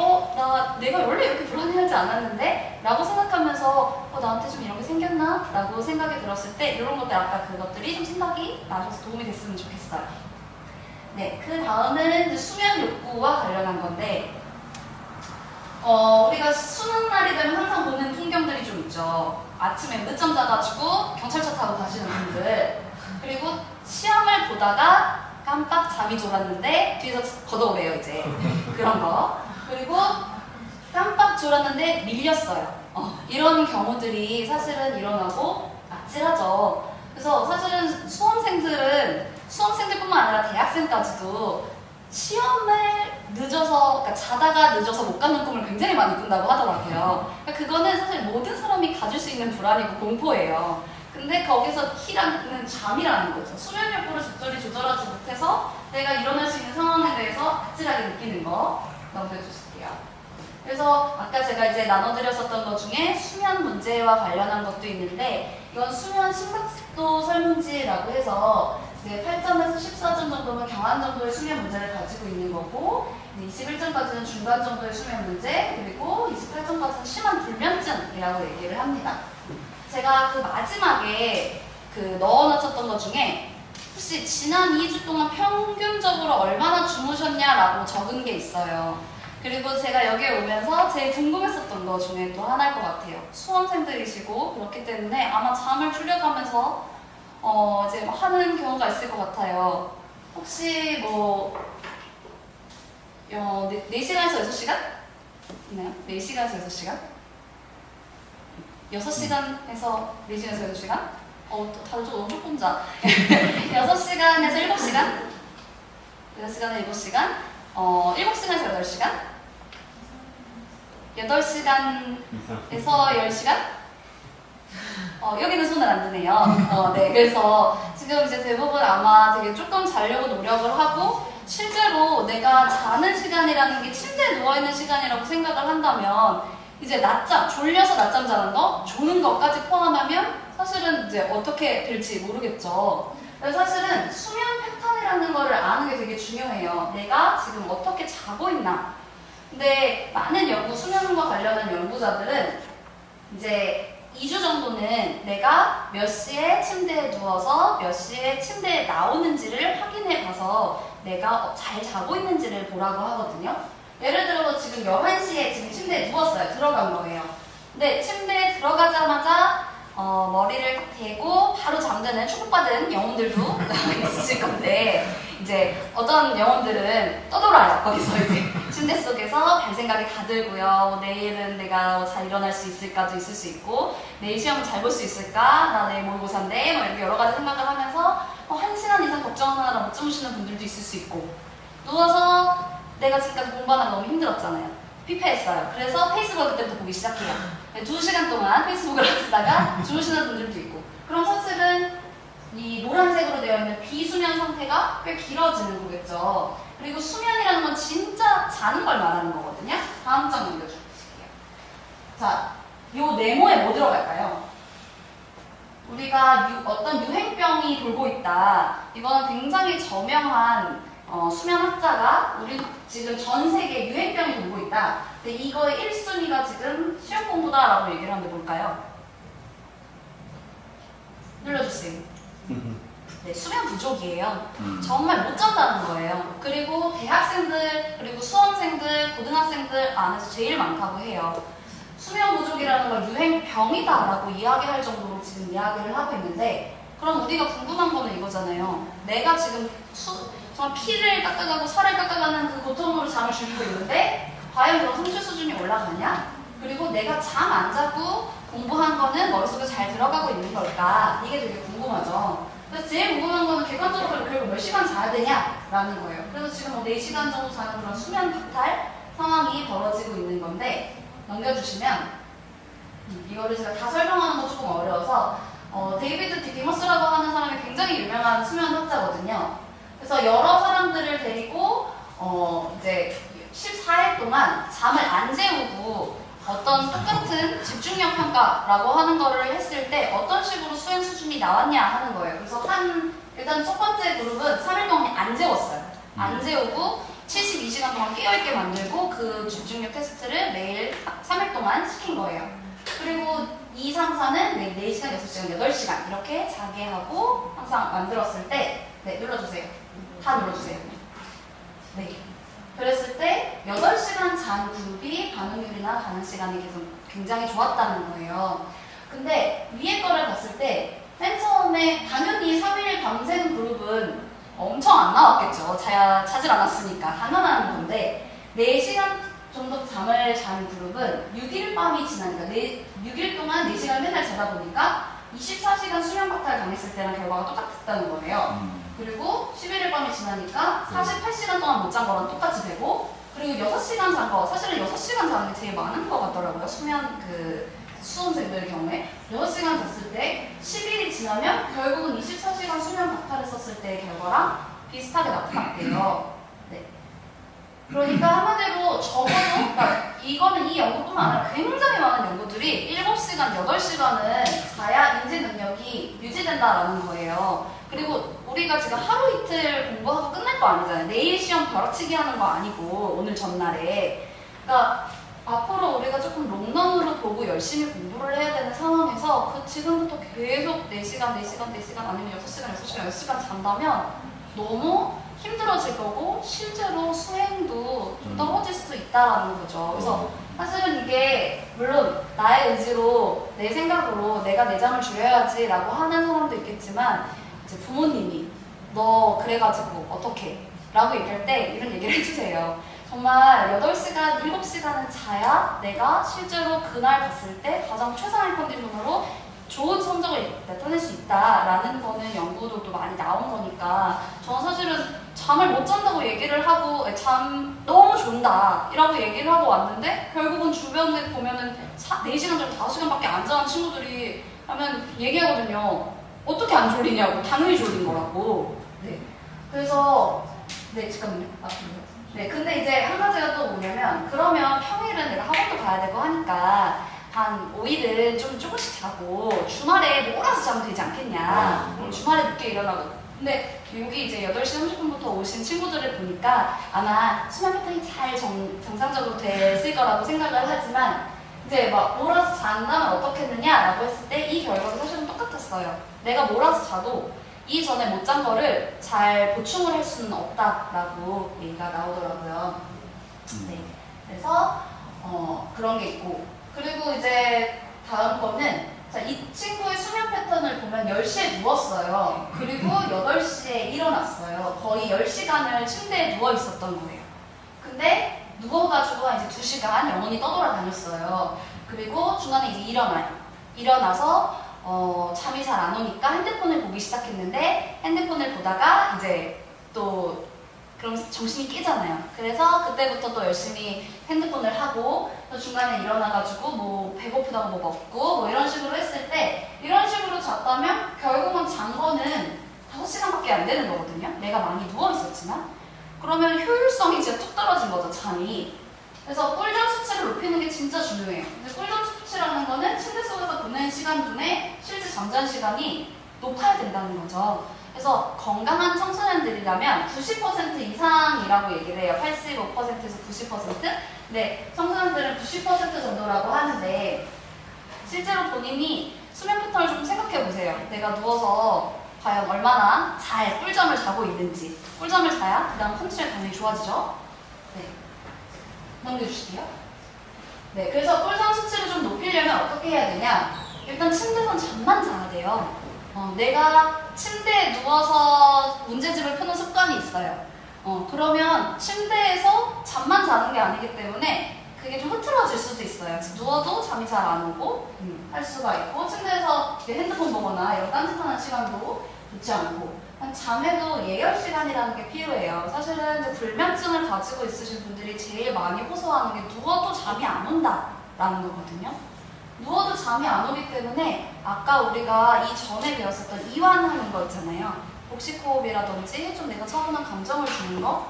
내가 원래 이렇게 불안해하지 않았는데? 라고 생각하면서 나한테 좀 이런 게 생겼나? 라고 생각이 들었을 때 이런 것들 아까 그것들이 좀 생각이 나셔서 도움이 됐으면 좋겠어요. 네, 그 다음은 수면 욕구와 관련한 건데 우리가 수능 날이 되면 항상 보는 풍경들이 좀 있죠. 아침에 늦잠 자가지고 경찰차 타고 가시는 분들 그리고 시험을 보다가 깜빡 잠이 졸았는데 뒤에서 걷어오래요 이제 그런 거 그리고 깜빡 졸았는데 밀렸어요. 이런 경우들이 사실은 일어나고 아찔하죠. 그래서 사실은 수험생들뿐만 아니라 대학생까지도 시험을 늦어서 그러니까 자다가 늦어서 못 가는 꿈을 굉장히 많이 꾼다고 하더라고요. 그러니까 그거는 사실 모든 사람이 가질 수 있는 불안이고 공포예요. 근데 거기서 키라는 잠이라는 거죠. 수면 욕구를 적절히 조절하지 못해서 내가 일어날 수 있는 상황에 대해서 아찔하게 느끼는 거 넘겨주실게요. 그래서 아까 제가 이제 나눠드렸었던 것 중에 수면 문제와 관련한 것도 있는데 이건 수면 심각도 설문지라고 해서 이제 8점에서 14점 정도면 경한 정도의 수면 문제를 가지고 있는 거고 21점까지는 중간 정도의 수면 문제 그리고 28점까지는 심한 불면증이라고 얘기를 합니다. 제가 그 마지막에 넣어놨었던 것 중에 혹시 지난 2주 동안 평균적으로 얼마나 주무셨냐라고 적은 게 있어요. 그리고 제가 여기에 오면서 제일 궁금했었던 것 중에 또 하나일 것 같아요. 수험생들이시고 그렇기 때문에 아마 잠을 줄여가면서 이제 하는 경우가 있을 것 같아요. 혹시 4시간에서 6시간? 있나요? 4시간에서 6시간? 6시간에서 4시간에서 6시간? 다들 좀 너무 혼자. 6시간에서 7시간? 6시간에서 7시간? 7시간에서 8시간? 8시간에서 10시간? 여기는 손을 안 드네요. 네, 그래서 지금 이제 대부분 아마 되게 조금 자려고 노력을 하고 실제로 내가 자는 시간이라는 게 침대에 누워있는 시간이라고 생각을 한다면 이제 낮잠, 졸려서 낮잠 자는 거, 조는 것까지 포함하면 사실은 이제 어떻게 될지 모르겠죠. 그래서 사실은 수면 패턴이라는 거를 아는 게 되게 중요해요. 내가 지금 어떻게 자고 있나. 근데 많은 수면과 관련한 연구자들은 이제 2주 정도는 내가 몇 시에 침대에 누워서 몇 시에 침대에 나오는지를 확인해 봐서 내가 잘 자고 있는지를 보라고 하거든요. 예를 들어서 지금 11시에 지금 침대에 누웠어요. 들어간 거예요. 근데 침대에 들어가자마자 머리를 딱 대고 바로 잠드는 축복받은 영혼들도 있으실 건데 이제 어떤 영혼들은 떠돌아요. 거기서 이제 침대 속에서 별 생각이 다 들고요. 내일은 내가 잘 일어날 수 있을까도 있을 수 있고 내일 시험을 잘 볼 수 있을까? 나 내일 모의고사인데 이렇게 여러 가지 생각을 하면서 1시간 이상 걱정하느라 못 주무시는 분들도 있을 수 있고 누워서 내가 지금까지 공부하느라 너무 힘들었잖아요. 피폐했어요. 그래서 페이스북을 그때부터 보기 시작해요. 2시간 동안 페이스북을 하다가 주무시는 분들도 있고 그럼 사실은 이 노란색으로 되어 있는 비수면 상태가 꽤 길어지는 거겠죠. 그리고 수면이라는 건 진짜 자는 걸 말하는 거거든요. 다음 장 넘겨주실게요. 자, 요 네모에 뭐 들어갈까요? 우리가 어떤 유행병이 돌고 있다. 이거는 굉장히 저명한 수면학자가 우리 지금 전 세계 유행병이 돌고 있다. 근데 이거의 1순위가 지금 시험 공부다라고 얘기를 하는데 뭘까요? 눌러주세요. 네, 수면 부족이에요. 정말 못 잔다는 거예요. 그리고 대학생들, 그리고 수험생들, 고등학생들 안에서 제일 많다고 해요. 수면 부족이라는 걸 유행병이다라고 이야기할 정도로 지금 이야기를 하고 있는데 그럼 우리가 궁금한 거는 이거잖아요. 내가 지금 정말 피를 깎아가고 살을 깎아가는 그 고통으로 잠을 줄이고 있는데 과연 그런 성취 수준이 올라가냐? 그리고 내가 잠 안 자고 공부한 거는 머릿속에 잘 들어가고 있는 걸까? 이게 되게 궁금하죠. 그래서 제일 궁금한 거는 객관적으로 결국 몇 시간 자야 되냐라는 거예요. 그래서 지금 뭐 4시간 정도 자는 그런 수면 박탈 상황이 벌어지고 있는 건데 넘겨주시면 이거를 제가 다 설명하는 거 조금 어려워서 데이비드 디머스라고 하는 사람이 굉장히 유명한 수면 학자거든요. 그래서 여러 사람들을 데리고 이제 14일 동안 잠을 안 재우고 어떤 똑같은 집중력 평가라고 하는 거를 했을 때 어떤 식으로 수행 수준이 나왔냐 하는 거예요. 그래서 일단 첫 번째 그룹은 3일 동안 안 재웠어요. 안 재우고 72시간 동안 깨어있게 만들고 그 집중력 테스트를 매일 3일 동안 시킨 거예요. 그리고 2, 3, 4는 매일 4시간, 6시간, 8시간 이렇게 자게 하고 항상 만들었을 때 네, 눌러주세요. 다 눌러주세요. 네. 그랬을 때 8시간 잔 그룹이 반응률이나 가는 시간이 계속 굉장히 좋았다는 거예요. 근데 위에 거를 봤을 때 맨 처음에 당연히 3일 밤새는 그룹은 엄청 안 나왔겠죠. 자질 않았으니까 당연한 건데 4시간 정도 잠을 잔 그룹은 6일 밤이 지나니까 6일 동안 4시간 맨날 자다 보니까 24시간 수면 박탈 당했을 때랑 결과가 똑같았다는 거예요. 그리고 11일 밤이 지나니까 48시간 동안 못 잔 거랑 똑같이 되고 그리고 6시간 잔 거, 사실은 6시간 자는 게 제일 많은 것 같더라고요. 수면 수험생들 경우에 6시간 잤을 때 10일이 지나면 결국은 24시간 수면 박탈을 썼을 때의 결과랑 비슷하게 나타났대요. 네. 그러니까 한마디로 적어도 그러니까 이거는 이 연구뿐만 아니라 굉장히 많은 연구들이 7시간, 8시간은 자야 인지 능력이 유지된다라는 거예요. 그리고 우리가 지금 하루 이틀 공부하고 끝날 거 아니잖아요. 내일 시험 벼락치기 하는 거 아니고 오늘 전날에. 그러니까 앞으로 우리가 조금 롱런으로 보고 열심히 공부를 해야 되는 상황에서 지금부터 계속 4시간, 4시간, 4시간 아니면 6시간, 6시간, 6시간 잔다면 너무 힘들어질 거고 실제로 수행도 좀 떨어질 수 있다라는 거죠. 그래서 사실은 이게 물론 나의 의지로 내 생각으로 내가 내 잠을 줄여야지 라고 하는 사람도 있겠지만 이제 부모님이 너 그래가지고 어떡해? 라고 얘기할 때 이런 얘기를 해주세요. 정말 8시간, 7시간은 자야 내가 실제로 그날 갔을 때 가장 최상의 컨디션으로 좋은 성적을 나타낼 수 있다라는 거는 연구도 많이 나온 거니까 저는 사실은 잠을 못 잔다고 얘기를 하고 잠 너무 존다 이라고 얘기를 하고 왔는데 결국은 주변에 보면은 4시간 정도 5시간밖에 안 자는 친구들이 하면 얘기하거든요. 어떻게 안 졸리냐고. 당연히 졸린 거라고. 네. 그래서 네 잠깐만요. 네, 근데 이제 한 가지가 또 뭐냐면 그러면 평일은 내가 학원도 가야 되고 하니까 한 5일은 좀 조금씩 자고 주말에 몰아서 자면 되지 않겠냐. 주말에 늦게 일어나고. 근데 여기 이제 8시 30분부터 오신 친구들을 보니까 아마 수면 패턴이 잘 정상적으로 됐을 거라고 생각을 하지만 이제 막 몰아서 잔다면 어떻겠느냐라고 했을 때 이 결과도 사실은 똑같았어요. 내가 몰아서 자도 이전에 못 잔 거를 잘 보충을 할 수는 없다라고 얘기가 나오더라고요. 네, 그래서 그런 게 있고 그리고 이제 다음 거는 자, 이 친구의 수면 패턴을 보면 10시에 누웠어요. 그리고 8시에 일어났어요. 거의 10시간을 침대에 누워 있었던 거예요. 근데 누워가지고 이제 2시간 영원히 떠돌아다녔어요. 그리고 중간에 이제 일어나서 잠이 잘 안 오니까 핸드폰을 보기 시작했는데 핸드폰을 보다가 이제 또 그럼 정신이 깨잖아요. 그래서 그때부터 또 열심히 핸드폰을 하고 또 중간에 일어나가지고 뭐 배고프다고 뭐 먹고 뭐 이런 식으로 했을 때 이런 식으로 잤다면 결국은 잔 거는 5시간밖에 안 되는 거거든요. 내가 많이 누워 있었지만 그러면 효율성이 진짜 뚝 떨어진 거죠, 잠이. 그래서 꿀잠 수치를 높이는 게 진짜 중요해요. 근데 꿀잠 수치라는 거는 침대 속에서 보낸 시간 중에 실제 잠자는 시간이 높아야 된다는 거죠. 그래서 건강한 청소년들이라면 90% 이상이라고 얘기를 해요. 85%에서 90%? 네, 청소년들은 90% 정도라고 하는데 실제로 본인이 수면 패턴을 좀 생각해 보세요. 내가 누워서 과연 얼마나 잘 꿀잠을 자고 있는지. 꿀잠을 자야 그 다음 컨디션이 당연히 좋아지죠. 네, 넘겨주실게요. 네, 그래서 꿀잠 수치를 좀 높이려면 어떻게 해야 되냐? 일단 침대에선 잠만 자야 돼요. 내가 침대에 누워서 문제집을 푸는 습관이 있어요. 그러면 침대에서 잠만 자는 게 아니기 때문에 그게 좀 흐트러질 수도 있어요. 누워도 잠이 잘 안 오고 할 수가 있고, 침대에서 핸드폰 보거나 이런 딴짓하는 시간도 좋지 않고, 잠에도 예열 시간이라는 게 필요해요. 사실은 이제 불면증을 가지고 있으신 분들이 제일 많이 호소하는 게 누워도 잠이 안 온다라는 거거든요. 누워도 잠이 안 오기 때문에 아까 우리가 이전에 배웠었던 이완하는 거 있잖아요. 복식호흡이라든지 좀 내가 차분한 감정을 주는 거.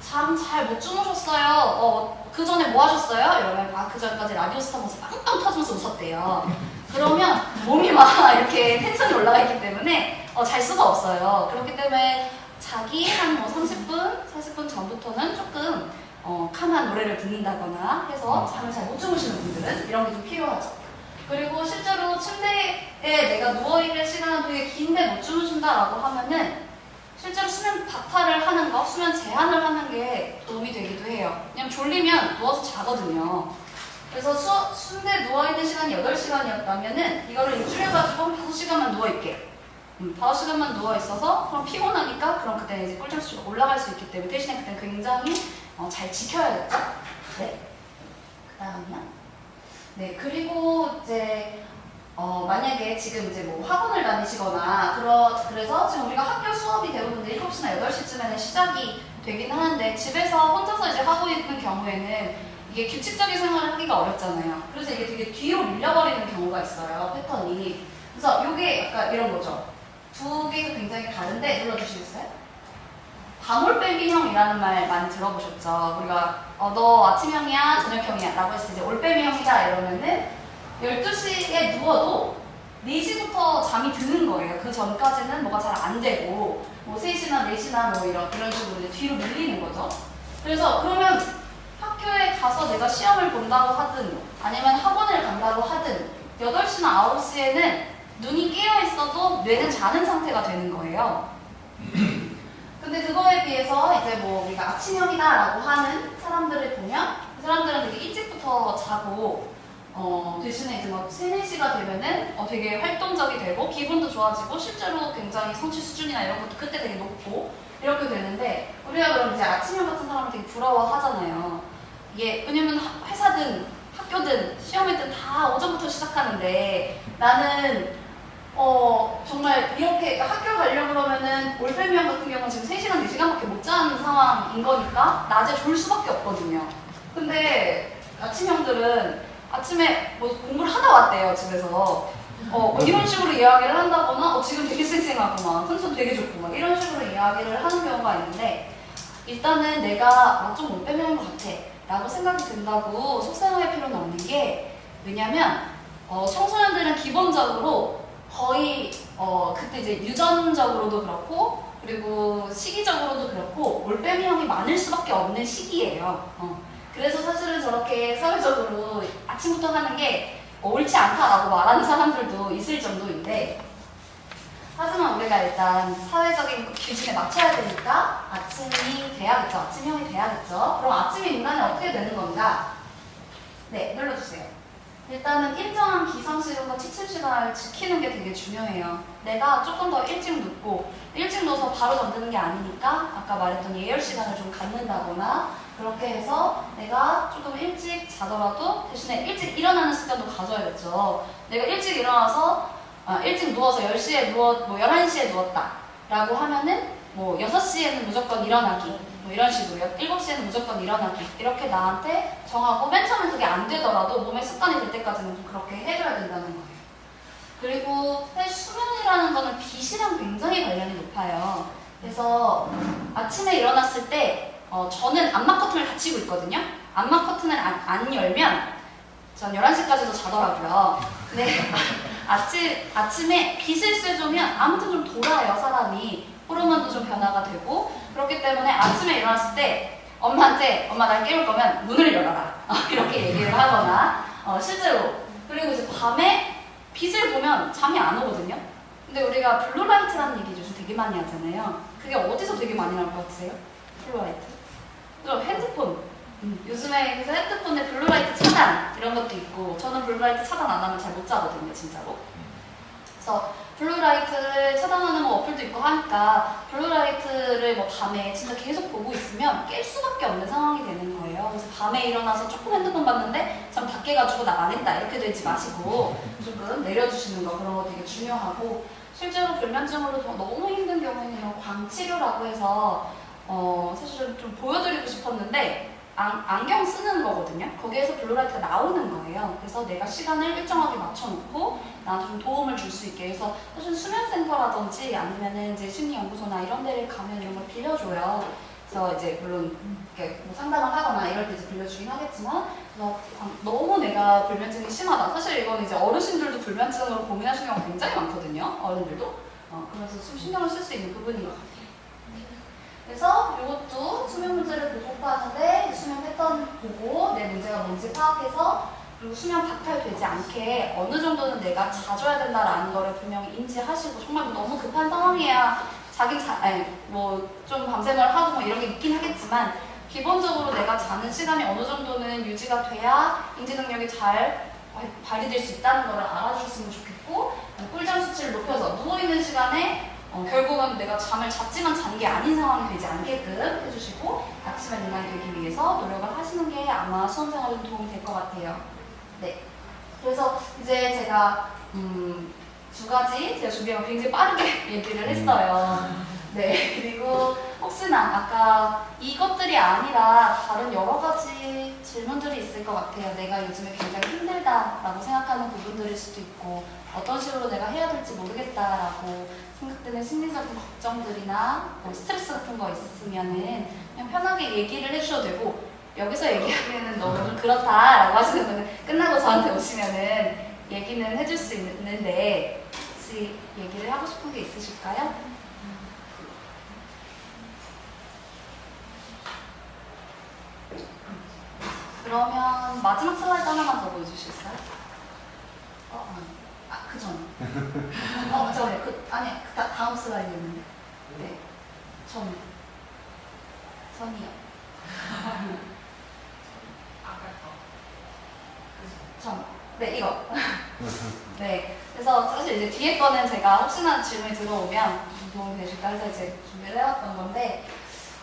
잠 잘 못 주무셨어요. 그 전에 뭐 하셨어요? 이러면 그 전까지 라디오스타 보면서 빵빵 터지면서 웃었대요. 그러면 몸이 막 이렇게 텐션이 올라가 있기 때문에 잘 수가 없어요. 그렇기 때문에 자기 한 30분, 40분 전부터는 조금 캄한 노래를 듣는다거나 해서 잠을 잘 못 주무시는 분들은 이런 게 좀 필요하죠. 그리고 실제로 침대에 내가 누워있는 시간은 되게 긴데 못 주무신다라고 하면은 실제로 수면 박탈을 하는 거, 수면 제한을 하는 게 도움이 되기도 해요. 왜냐면 졸리면 누워서 자거든요. 그래서 침대에 누워있는 시간이 8시간이었다면은 이거를 줄여가지고 한 5시간만 누워있게. 5시간만 누워있어서 그럼 피곤하니까 그럼 그때 이제 꿀잠 수치가 올라갈 수 있기 때문에 대신에 그때 굉장히 잘 지켜야겠죠? 네. 그 다음요. 네, 그리고 이제 만약에 지금 이제 뭐 학원을 다니시거나 그래서 지금 우리가 학교 수업이 대부분 7시나 8시쯤에는 시작이 되긴 하는데 집에서 혼자서 이제 하고 있는 경우에는 이게 규칙적인 생활을 하기가 어렵잖아요. 그래서 이게 되게 뒤로 밀려버리는 경우가 있어요, 패턴이. 그래서 이게 약간 이런 거죠. 두 개가 굉장히 다른데 눌러주시겠어요? 방울빼미형이라는 말 많이 들어보셨죠? 우리가 너 아침형이야, 저녁형이야 라고 했을 때 이제 올빼미형이다 이러면은 12시에 누워도 4시부터 잠이 드는 거예요. 그 전까지는 뭐가 잘 안 되고 뭐 3시나 4시나 뭐 이런 식으로 이제 뒤로 밀리는 거죠. 그래서 그러면 학교에 가서 내가 시험을 본다고 하든 아니면 학원을 간다고 하든 8시나 9시에는 눈이 깨어 있어도 뇌는 자는 상태가 되는 거예요. 근데 그거에 비해서 이제 뭐 우리가 아침형이다라고 하는 사람들을 보면 그 사람들은 되게 일찍부터 자고 대신에 이제 막 3, 4시가 되면은 되게 활동적이 되고 기분도 좋아지고 실제로 굉장히 성취 수준이나 이런 것도 그때 되게 높고 이렇게 되는데 우리가 그럼 이제 아침형 같은 사람을 되게 부러워하잖아요. 이게 왜냐면 회사든 학교든 시험이든 다 오전부터 시작하는데 나는 정말 이렇게 학교 가려고 그러면은 올빼미형 같은 경우는 지금 3시간, 4시간밖에 못 자는 상황인 거니까 낮에 졸 수밖에 없거든요. 근데 아침형들은 아침에 뭐 공부를 하다 왔대요, 집에서. 이런 식으로 이야기를 한다거나 지금 되게 쌩쌩하구만, 컨디션 되게 좋구만 이런 식으로 이야기를 하는 경우가 있는데 일단은 내가 좀 올빼미인 것 같아 라고 생각이 든다고 속상할 필요는 없는 게 왜냐면 청소년들은 기본적으로 거의 그때 이제 유전적으로도 그렇고 그리고 시기적으로도 그렇고 올빼미형이 많을 수밖에 없는 시기예요. 그래서 사실은 저렇게 사회적으로 아침부터 하는 게 옳지 않다라고 말하는 사람들도 있을 정도인데 하지만 우리가 일단 사회적인 규칙에 맞춰야 되니까 아침이 돼야겠죠. 아침형이 돼야겠죠. 그럼 아침에 인간이 어떻게 되는 건가? 네, 눌러주세요. 일단은 일정한 기상시간과 취침시간을 지키는 게 되게 중요해요. 내가 조금 더 일찍 눕고 일찍 누워서 바로 잠드는 게 아니니까 아까 말했던 예열 시간을 좀 갖는다거나 그렇게 해서 내가 조금 일찍 자더라도 대신에 일찍 일어나는 습관도 가져야겠죠. 내가 일찍 일어나서 일찍 누워서 10시에 뭐 11시에 누웠다 라고 하면은 뭐 6시에는 무조건 일어나기 뭐 이런 식으로요. 7시에는 무조건 일어나기 이렇게 나한테 정하고 맨 처음에 그게 안 되더라도 몸의 습관이 될 때까지는 좀 그렇게 해줘야 된다는 거예요. 그리고 사실 수면이라는 거는 빛이랑 굉장히 관련이 높아요. 그래서 아침에 일어났을 때 저는 암막 커튼을 닫히고 있거든요. 암막 커튼을 안 열면 전 11시까지도 자더라고요. 근데 아침에 빛을 쐬주면 아무튼 좀 돌아요, 사람이. 호르몬도 좀 변화가 되고 그렇기 때문에 아침에 일어났을 때 엄마한테 엄마 날 깨울 거면 문을 열어라 이렇게 얘기를 하거나 실제로 그리고 이제 밤에 빛을 보면 잠이 안 오거든요. 근데 우리가 블루라이트라는 얘기 요즘 되게 많이 하잖아요. 그게 어디서 되게 많이 나올 것 같으세요? 블루라이트? 그럼 핸드폰. 요즘에 그래서 핸드폰에 블루라이트 차단 이런 것도 있고 저는 블루라이트 차단 안 하면 잘 못 자거든요, 진짜로. 그래서 블루라이트를 차단하는 뭐 어플도 있고 하니까 블루라이트를 뭐 밤에 진짜 계속 보고 있으면 깰 수밖에 없는 상황이 되는 거예요. 그래서 밤에 일어나서 조금 핸드폰 봤는데 참 다 깨가지고 나 망했다 이렇게 되지 마시고 조금 내려주시는 거 그런 거 되게 중요하고 실제로 불면증으로 너무 힘든 경우에는 광치료라고 해서 사실은 좀 보여드리고 싶었는데 안경 쓰는 거거든요. 거기에서 블루라이트가 나오는 거예요. 그래서 내가 시간을 일정하게 맞춰놓고 나한테 좀 도움을 줄 수 있게 해서 사실 수면센터라든지 아니면은 이제 심리연구소나 이런 데를 가면 이런 걸 빌려줘요. 그래서 이제 물론 이렇게 뭐 상담을 하거나 이럴 때 이제 빌려주긴 하겠지만 너무 내가 불면증이 심하다. 사실 이건 이제 어르신들도 불면증으로 고민하시는 경우가 굉장히 많거든요. 어른들도. 그래서 좀 신경을 쓸 수 있는 부분인 것 같아요. 그래서 이것도 수면 문제를 극복하는데 수면 패턴 보고 내 문제가 뭔지 파악해서 그리고 수면 박탈되지 않게 어느 정도는 내가 자줘야 된다라는 거를 분명히 인지하시고 정말 너무 급한 상황이야 뭐 좀 밤샘을 하고 뭐 이런 게 있긴 하겠지만 기본적으로 내가 자는 시간이 어느 정도는 유지가 돼야 인지 능력이 잘 발휘될 수 있다는 걸 알아주셨으면 좋겠고 꿀잠 수치를 높여서 누워있는 시간에 결국은 내가 잠을 잤지만 잔 게 아닌 상황이 되지 않게끔 해주시고 아침에 인간이 되기 위해서 노력을 하시는 게 아마 수험생활에 좀 도움이 될 것 같아요. 네. 그래서 이제 제가 두 가지 제가 준비한 거 굉장히 빠르게 얘기를 했어요. 네. 그리고 혹시나 아까 이것들이 아니라 다른 여러 가지 질문들이 있을 것 같아요. 내가 요즘에 굉장히 힘들다라고 생각하는 부분들일 수도 있고 어떤 식으로 내가 해야 될지 모르겠다라고 생각되는 심리적인 걱정들이나 뭐 스트레스 같은 거 있으면은 그냥 편하게 얘기를 해주셔도 되고 여기서 얘기하면은 너무 그렇다라고 하시는 분은 끝나고 저한테 오시면은 얘기는 해줄 수 있는데 혹시 얘기를 하고 싶은 게 있으실까요? 그러면 마지막 슬라이드 하나만 더 보여주시겠어요? 그 전에. 전에. 다음 슬라이드였는데. 네. 전이요. 네, 이거. 네. 그래서 사실 이제 뒤에 거는 제가 혹시나 질문이 들어오면 도움이 되실까 해서 이제 준비를 해왔던 건데,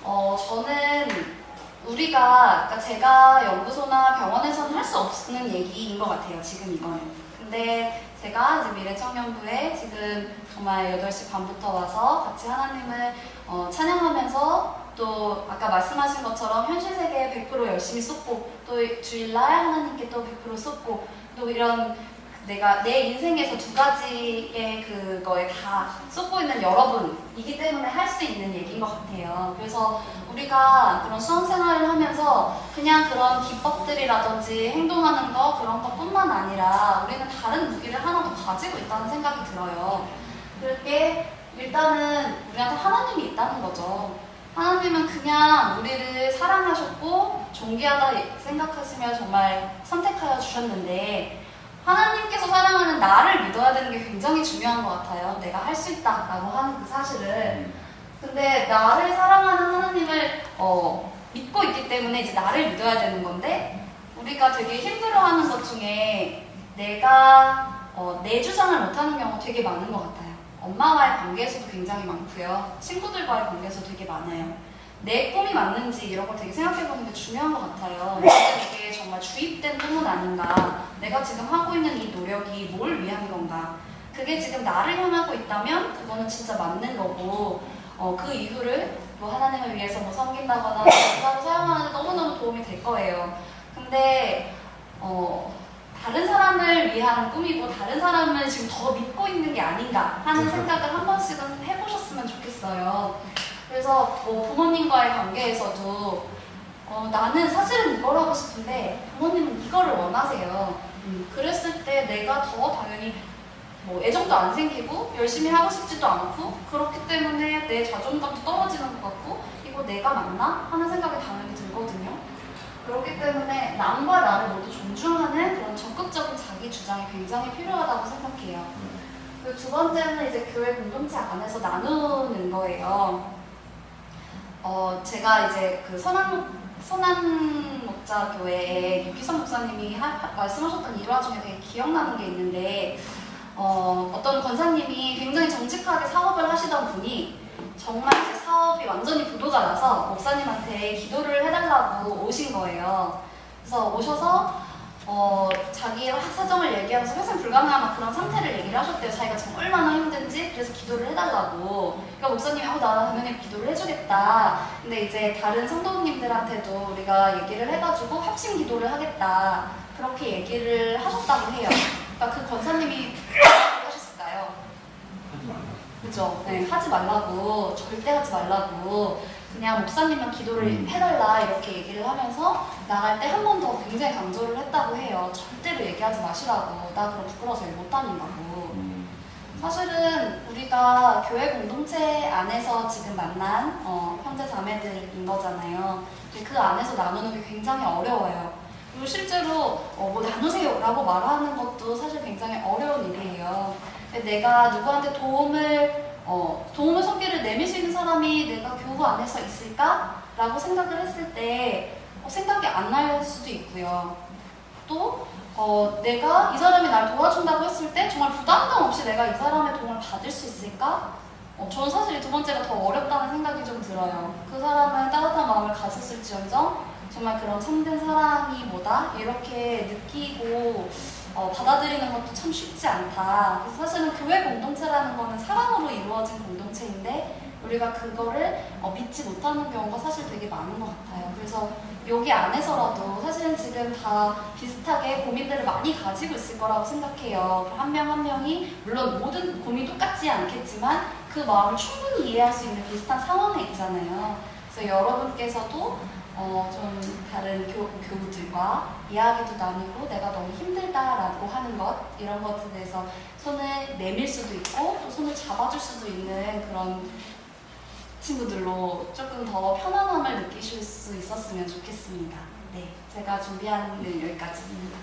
저는 그러니까 제가 연구소나 병원에서는 할 수 없는 얘기인 것 같아요, 지금 이거는. 근데 제가 이제 미래청년부에 지금 정말 8시 반부터 와서 같이 하나님을 찬양하면서 또 아까 말씀하신 것처럼 현실 세계에 100% 열심히 쏟고 또 주일날 하나님께 또 100% 쏟고 또 이런 내가 내 인생에서 두 가지의 그거에 다 쏟고 있는 여러분이기 때문에 할 수 있는 얘기인 것 같아요. 그래서 우리가 그런 수험생활을 하면서 그냥 그런 기법들이라든지 행동하는 거 그런 것뿐만 아니라 우리는 다른 무기를 하나 더 가지고 있다는 생각이 들어요. 그게 일단은 우리한테 하나님이 있다는 거죠. 하나님은 그냥 우리를 사랑하셨고 존귀하다 생각하시며 정말 선택하여 주셨는데 하나님께서 사랑하는 나를 믿어야 되는 게 굉장히 중요한 것 같아요. 내가 할 수 있다라고 하는 그 사실을. 근데 나를 사랑하는 하나님을 믿고 있기 때문에 이제 나를 믿어야 되는 건데 우리가 되게 힘들어하는 것 중에 내가 내 주장을 못하는 경우가 되게 많은 것 같아요. 엄마와의 관계에서도 굉장히 많고요. 친구들과의 관계에서 되게 많아요. 내 꿈이 맞는지 이런 걸 되게 생각해보는 게 중요한 것 같아요. 이게 정말 주입된 꿈은 아닌가? 내가 지금 하고 있는 이 노력이 뭘 위한 건가? 그게 지금 나를 향하고 있다면 그거는 진짜 맞는 거고 그 이후를 뭐 하나님을 위해서 뭐 섬긴다거나 감사하고 사용하는 데 너무너무 도움이 될 거예요. 근데 다른 사람을 위한 꿈이고 다른 사람을 지금 더 믿고 있는 게 아닌가 하는 생각을 한 번씩은 해보셨으면 좋겠어요. 그래서 뭐 부모님과의 관계에서도 나는 사실은 이걸 하고 싶은데 부모님은 이거를 원하세요. 그랬을 때 내가 더 당연히 뭐 애정도 안 생기고 열심히 하고 싶지도 않고 그렇기 때문에 내 자존감도 떨어지는 것 같고 이거 내가 맞나? 하는 생각이 당연히 들거든요. 그렇기 때문에 남과 나를 모두 존중하는 그런 적극적인 자기 주장이 굉장히 필요하다고 생각해요. 그리고 두 번째는 이제 교회 공동체 안에서 나누는 거예요. 제가 이제 그 선한목자교회에 유기성 목사님이 말씀하셨던 일화 중에 되게 기억나는 게 있는데 어떤 권사님이 분이 정말 제 사업이 완전히 부도가 나서 목사님한테 기도를 해달라고 오신 거예요. 그래서 오셔서 자기의 사정을 얘기하면서 회생 불가능한 막 그런 상태를 얘기를 하셨대요. 자기가 지금 얼마나 힘든지. 그래서 기도를 해달라고. 그러니까 목사님이 나 당연히 기도를 해주겠다. 근데 이제 다른 성도님들한테도 우리가 얘기를 해가지고 합심 기도를 하겠다. 그렇게 얘기를 하셨다고 해요. 그러니까 그 권사님이 뭐라고 하셨을까요? 하지 말라. 그죠? 네, 하지 말라고. 절대 하지 말라고. 그냥 목사님만 기도를 해달라 이렇게 얘기를 하면서 나갈 때 한 번 더 굉장히 강조를 했다고 해요. 절대로 얘기하지 마시라고. 나 그럼 부끄러워서 일 못 다닌다고. 사실은 우리가 교회 공동체 안에서 지금 만난 형제 자매들인 거잖아요. 그 안에서 나누는 게 굉장히 어려워요. 그리고 실제로 뭐 나누세요 라고 말하는 것도 사실 굉장히 어려운 일이에요. 내가 누구한테 도움을 손길을 내밀 수 있는 사람이 내가 교구 안에서 있을까? 라고 생각을 했을 때 생각이 안 날 수도 있고요. 또 내가 이 사람이 날 도와준다고 했을 때 정말 부담감 없이 내가 이 사람의 도움을 받을 수 있을까? 저는 사실 두 번째가 더 어렵다는 생각이 좀 들어요. 그 사람은 따뜻한 마음을 가졌을지언정 정말 그런 참된 사랑이 뭐다? 이렇게 느끼고 받아들이는 것도 참 쉽지 않다. 그래서 사실은 교회 공동체라는 거는 사랑으로 이루어진 공동체인데 우리가 그거를 믿지 못하는 경우가 사실 되게 많은 것 같아요. 그래서 여기 안에서라도 사실은 지금 다 비슷하게 고민들을 많이 가지고 있을 거라고 생각해요. 한 명 한 명이 물론 모든 고민이 똑같지 않겠지만 그 마음을 충분히 이해할 수 있는 비슷한 상황에 있잖아요. 그래서 여러분께서도 좀 다른 교우들과 이야기도 나누고 내가 너무 힘들다라고 하는 것 이런 것에 대해서 손을 내밀 수도 있고 또 손을 잡아줄 수도 있는 그런 친구들로 조금 더 편안함을 느끼실 수 있었으면 좋겠습니다. 네, 제가 준비한 일 여기까지입니다.